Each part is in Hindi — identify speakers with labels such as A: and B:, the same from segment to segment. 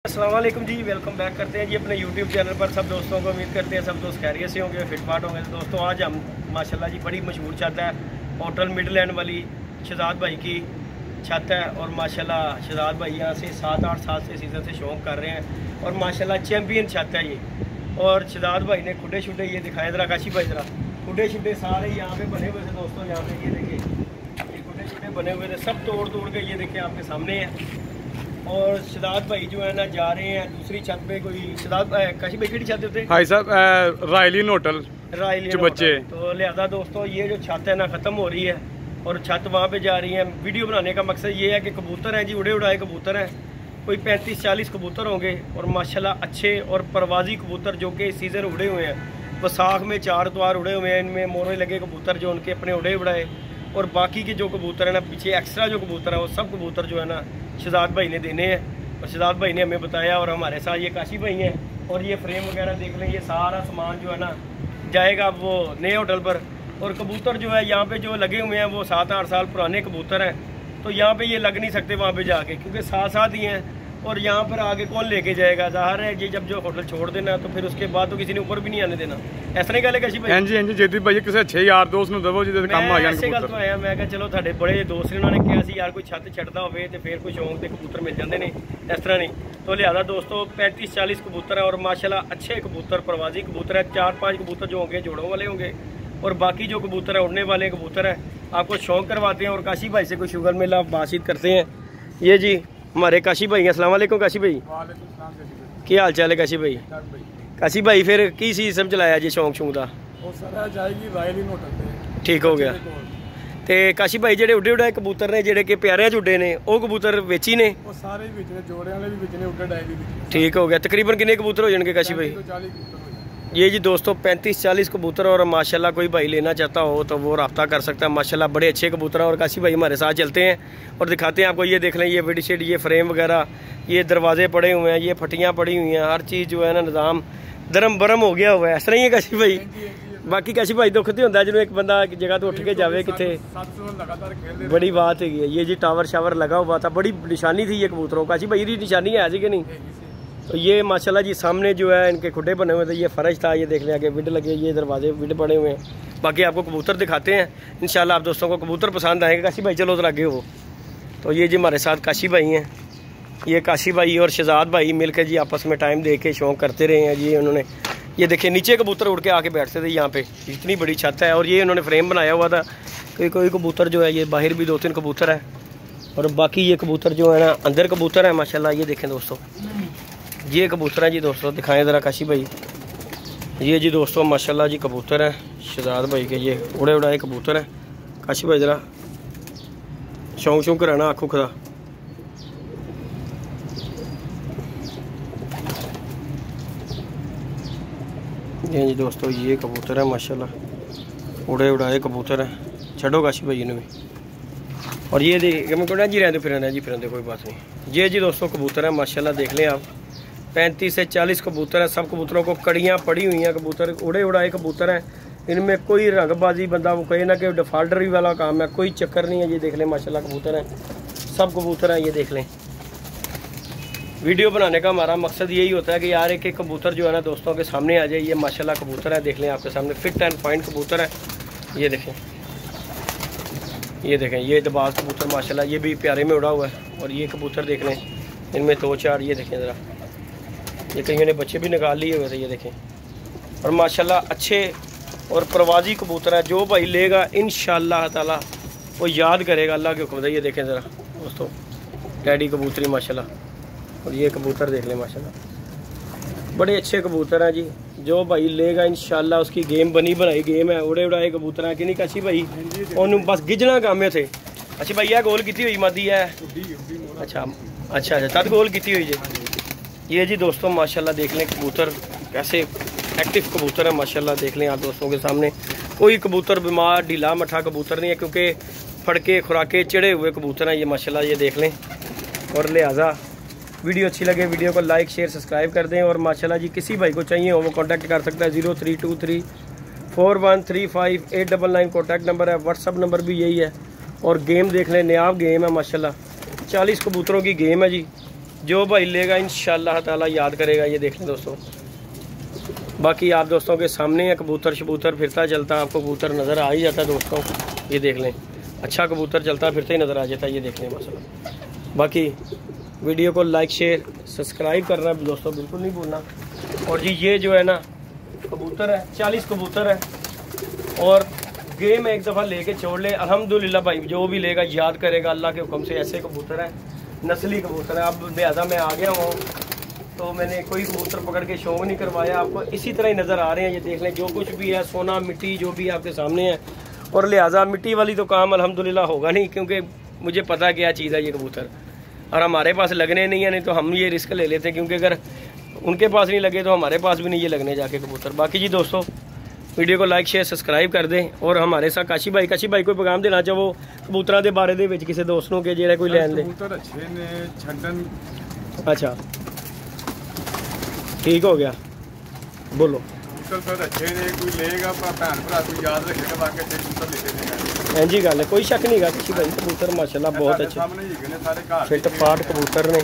A: अस्सलाम वालेकुम जी, वेलकम बैक करते हैं जी अपने YouTube चैनल पर। सब दोस्तों को उम्मीद करते हैं सब दोस्त खैरियत से होंगे, फिटफाट होंगे। तो दोस्तों आज हम माशाल्लाह जी बड़ी मशहूर छत है, होटल मिडलैंड वाली शहजाद भाई की छत है। और माशाल्लाह शहजाद भाई यहाँ से 7-8 साल से सीज़न से शौक़ कर रहे हैं और माशाल्लाह चैम्पियन छत है ये। और शहजाद भाई ने खुडे शुडे ये दिखाए ज़रा काशी भाई, ज़रा खुडे शुडे सारे यहाँ पे बने हुए थे दोस्तों। यहाँ पे ये देखिए ये खुडे शुडे बने हुए थे, सब तोड़ के ये देखिए आपके सामने है। और शहजाद भाई जो है ना जा रहे हैं दूसरी छत पे। कोई शहजाद काशी भाई की छत होते
B: भाई साहब रायलिन होटल बच्चे।
A: तो लिहाजा दोस्तों ये जो छत है ना ख़त्म हो रही है और छत वहाँ पे जा रही है। वीडियो बनाने का मकसद ये है कि कबूतर हैं जी, उड़े उड़ाए कबूतर हैं, कोई 35-40 कबूतर होंगे और माशाल्लाह अच्छे और परवाजी कबूतर जो कि इस सीज़न उड़े हुए हैं। वसाख में 4 द्वार उड़े हुए हैं, इनमें मोरे लगे कबूतर जो उनके अपने उड़े उड़ाए। और बाकी के जो कबूतर है ना पीछे एक्स्ट्रा जो कबूतर है वो सब कबूतर जो है ना शहजाद भाई ने देने हैं। और शहजाद भाई ने हमें बताया और हमारे साथ ये काशी भाई हैं। और ये फ्रेम वगैरह देख लें, ये सारा सामान जो है ना जाएगा वो नए होटल पर। और कबूतर जो है यहाँ पे जो लगे हुए हैं वो 7-8 साल पुराने कबूतर हैं, तो यहाँ पे ये लग नहीं सकते वहाँ पे जाके, क्योंकि साथ ही हैं। और यहाँ पर आगे कौन लेके जाएगा? ज़ाहिर है कि जब जो होटल छोड़ देना तो फिर उसके बाद तो किसी ने ऊपर भी नहीं आने देना। ऐसा नहीं गल काशी भाई?
B: हाँ जी जेदी भाई किसी अच्छे यार दोस्त ਨੂੰ ਦਵੋ ਜਿਹਦੇ ਕੰਮ ਆ ਜਾਣ।
A: ऐसे गल तो आया मैं कहा चलो ਤੁਹਾਡੇ बड़े दोस्त ने उन्होंने कहा सी यार कोई छत छड़ता होवे तो फिर कोई शौक के कबूतर मिल जाते हैं, इस तरह नहीं। तो लिहाजा दोस्तों 35-40 कबूतर है और माशाल्लाह अच्छे कबूतर परवाजी कबूतर है। 4-5 कबूतर जो होंगे जोड़ों वाले होंगे और बाकी जो कबूतर है उड़ने वाले कबूतर है। आपको शौक करवाते हैं और काशी भाई से कोई शुगर मिला बातचीत करते हैं। ये जी हमारे काशी भाई हैं। अस्सलाम वालेकुम काशी भाई, क्या हाल चाल है काशी भाई? काशी भाई फिर की सिस्टम चलाया जी शौक शौक का? ठीक हो गया। तो काशी भाई जेडे उड़े उड़ाए कबूतर ने जेडे कि प्यारे जुड़े ने वो कबूतर वेची ने? ठीक हो गया। तकरीबन कितने कबूतर हो जाएंगे काशी भाई? ये जी दोस्तों 35-40 कबूतर। और माशाल्लाह कोई भाई लेना चाहता हो तो वो रब्ता कर सकता है। माशाल्लाह बड़े अच्छे कबूतर हैं। और काशी भाई हमारे साथ चलते हैं और दिखाते हैं आपको। ये देख लें, ये विंड शीट, ये फ्रेम वगैरह, ये दरवाजे पड़े हुए हैं, ये फटियाँ पड़ी हुई हैं, हर चीज़ जो है ना निज़ाम दरम बरम हो गया हुआ है। ऐसा नहीं है काशी भाई? बाकी काशी भाई दुख तो होंगे जो एक बंदा जगह तो उठ के जाए कितने, बड़ी बात है। ये जी टावर शावर लगा हुआ था, बड़ी निशानी थी ये कबूतरों। काशी भाई की निशानी है आज कि नहीं? तो ये माशाल्लाह जी सामने जो है इनके खुडे बने हुए थे, ये फर्श था, ये देख लें आगे विड लगे, ये दरवाजे विड बने हुए हैं। बाकी आपको कबूतर दिखाते हैं इंशाल्लाह। आप दोस्तों को कबूतर पसंद आएंगे। काशी भाई चलो उधर आगे हो। तो ये जी हमारे साथ काशी भाई हैं। ये काशी भाई और शहजाद भाई मिलकर जी आपस में टाइम दे के शौक करते रहे हैं जी। उन्होंने ये देखिए नीचे कबूतर उड़ के आके बैठते थे यहाँ पे, इतनी बड़ी छत है। और ये उन्होंने फ्रेम बनाया हुआ था। कोई कबूतर जो है ये बाहर भी 2-3 कबूतर है और बाकी ये कबूतर जो है ना अंदर कबूतर है माशाल्लाह। ये देखें दोस्तों, ये कबूतर है जी दोस्तों, दिखाएं ज़रा काशी भाई। ये जी दोस्तों माशाल्लाह जी कबूतर है शहजाद भाई के, ये उड़े उड़ाए कबूतर हैं। काशी भाई ज़रा शौक शौक कराना आँखों खुदा। ये जी दोस्तों ये कबूतर है माशाल्लाह, उड़े उड़ाए कबूतर हैं। छड़ो काशी भाई ने भी। और ये देख जी रहते फिर कोई बात नहीं। ये जी दोस्तों कबूतर है माशाल्लाह, देख लें आप 35 से 40 कबूतर है। सब कबूतरों को कड़ियाँ पड़ी हुई हैं। कबूतर उड़े उड़ाए कबूतर हैं, इनमें कोई रंगबाजी बंदा वो कहे ना कि डिफाल्टरी वाला काम है, कोई चक्कर नहीं है। ये देख लें माशाल्लाह कबूतर हैं, सब कबूतर हैं। ये देख लें, वीडियो बनाने का हमारा मकसद यही होता है कि यार एक कबूतर जो है ना दोस्तों के सामने आ जाए। ये माशाल्लाह कबूतर है, देख लें आपके सामने फिट एंड फाइन कबूतर है। ये देखें, ये देखें, ये दबाज कबूतर माशाल्लाह, ये भी प्यारे में उड़ा हुआ है। और ये कबूतर देख लें, इनमें 2-4 ये देखें ज़रा, ये कहीं ने बच्चे भी निकाल लिए हुए थे। ये देखें, और माशाल्लाह अच्छे और प्रवाजी कबूतर है। जो भाई लेगा इंशाअल्लाह ताला वो याद करेगा अल्लाह के हुक्म से। ये देखें ज़रा दोस्तों डैडी कबूतरी माशाल्लाह। और ये कबूतर देख लें माशाल्लाह, बड़े अच्छे कबूतर हैं जी। जो भाई लेगा इंशाअल्लाह उसकी गेम बनी बनाई गेम है। उड़े उड़ाए कबूतर हैं कि नहीं काशी भाई? उन्होंने बस गिजना काम थे। अच्छा भाई यह गोल की हुई मादी है? अच्छा तद गोल की हुई जी। ये जी दोस्तों माशाल्लाह देख लें कबूतर कैसे एक्टिव कबूतर है माशाल्लाह। देख लें आप दोस्तों के सामने, कोई कबूतर बीमार ढीला मठा कबूतर नहीं है, क्योंकि फड़के खुराके चढ़े हुए कबूतर हैं ये माशाल्लाह। ये देख लें। और लिहाजा वीडियो अच्छी लगे वीडियो को लाइक शेयर सब्सक्राइब कर दें। और माशाल्लाह जी किसी भाई को चाहिए हो वो कांटेक्ट कर सकता है। 0323413589 कॉन्टैक्ट नंबर है। व्हाट्सअप नंबर भी यही है। और गेम देख लें, नयाब गेम है माशाल्लाह, 40 कबूतरों की गेम है जी। जो भाई लेगा इंशाल्लाह ताला याद करेगा। ये देख लें दोस्तों, बाकी आप दोस्तों के सामने है कबूतर शबूतर फिरता चलता, आपको कबूतर नज़र आ ही जाता है दोस्तों। ये देख लें, अच्छा कबूतर चलता फिरता ही नज़र आ जाता है। ये देख लें माशाल्लाह। बाकी वीडियो को लाइक शेयर सब्सक्राइब करना दोस्तों बिल्कुल नहीं भूलना। और जी ये जो है ना कबूतर है, 40 कबूतर है और गेम एक दफ़ा लेके छोड़ ले अल्हम्दुलिल्लाह भाई, जो भी लेगा याद करेगा अल्लाह के हुक्म से। ऐसे कबूतर है, नस्ली कबूतर है। अब लिहाजा मैं आ गया हूँ तो मैंने कोई कबूतर पकड़ के शौक नहीं करवाया, आपको इसी तरह ही नज़र आ रहे हैं। ये देख लें, जो कुछ भी है सोना मिट्टी जो भी आपके सामने है। और लिहाजा मिट्टी वाली तो काम अल्हम्दुलिल्लाह होगा नहीं, क्योंकि मुझे पता क्या चीज़ है ये कबूतर, और हमारे पास लगने नहीं है, नहीं तो हम ये रिस्क ले लेते, क्योंकि अगर उनके पास नहीं लगे तो हमारे पास भी नहीं ये लगने जाके कबूतर। बाकी जी दोस्तों वीडियो को लाइक शेयर सब्सक्राइब कर दें। और हमारे साथ काशी भाई कोई पैगाम देना चाहो कबूतरों के बारे में किसी दोस्त को जो कोई लैन दे?
B: कबूतर अच्छे ने छड्डन।
A: अच्छा ठीक हो गया, बोलो।
B: कबूतर अच्छे ने, कोई लेगा भैन भरा कोई याद रखेगा, बाकी अच्छे कबूतर लेते हैं।
A: जी गल है, कोई शक नहीं गा काशी भाई, कबूतर माशाल्लाह बहुत अच्छे फिट फाट कबूतर ने,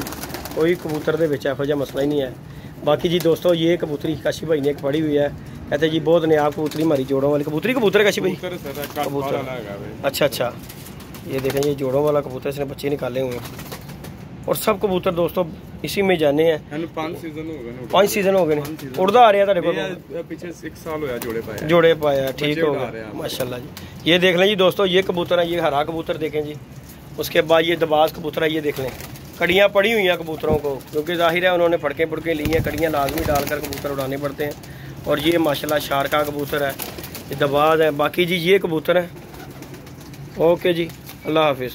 A: कोई कबूतर के विच एहो जिहा मसला ही नहीं है। बाकी जी दोस्तों ये कबूतरी काशी भाई ने एक पड़ी हुई है, कहते जी बहुत नयाब कबूतरी हमारी जोड़ों वाली कबूतर काशी भाई कबूतर। अच्छा, ये देखें ये जोड़ों वाला कबूतर, इसने बच्चे निकाले हुए हैं। और सब कबूतर दोस्तों इसी में जाने हैं। 5 सीजन हो गए उड़दा आ रहा है
B: पीछे 6 साल होया
A: जोड़े पाया। ठीक हो गया माशाल्लाह जी। ये देख लें जी दोस्तों, ये कबूतर है, ये हरा कबूतर देखें जी। उसके बाद ये दबाज कबूतर है, ये देख लें कड़ियाँ पड़ी हुई हैं कबूतरों को, क्योंकि जाहिर है उन्होंने फड़के पुड़के ली हैं, कड़ियाँ लाजमी डालकर कबूतर उड़ाने पड़ते हैं। और ये माशाल्लाह शारका कबूतर है, ये दबाज है। बाकी जी ये कबूतर है। ओके जी, अल्लाह हाफिज़।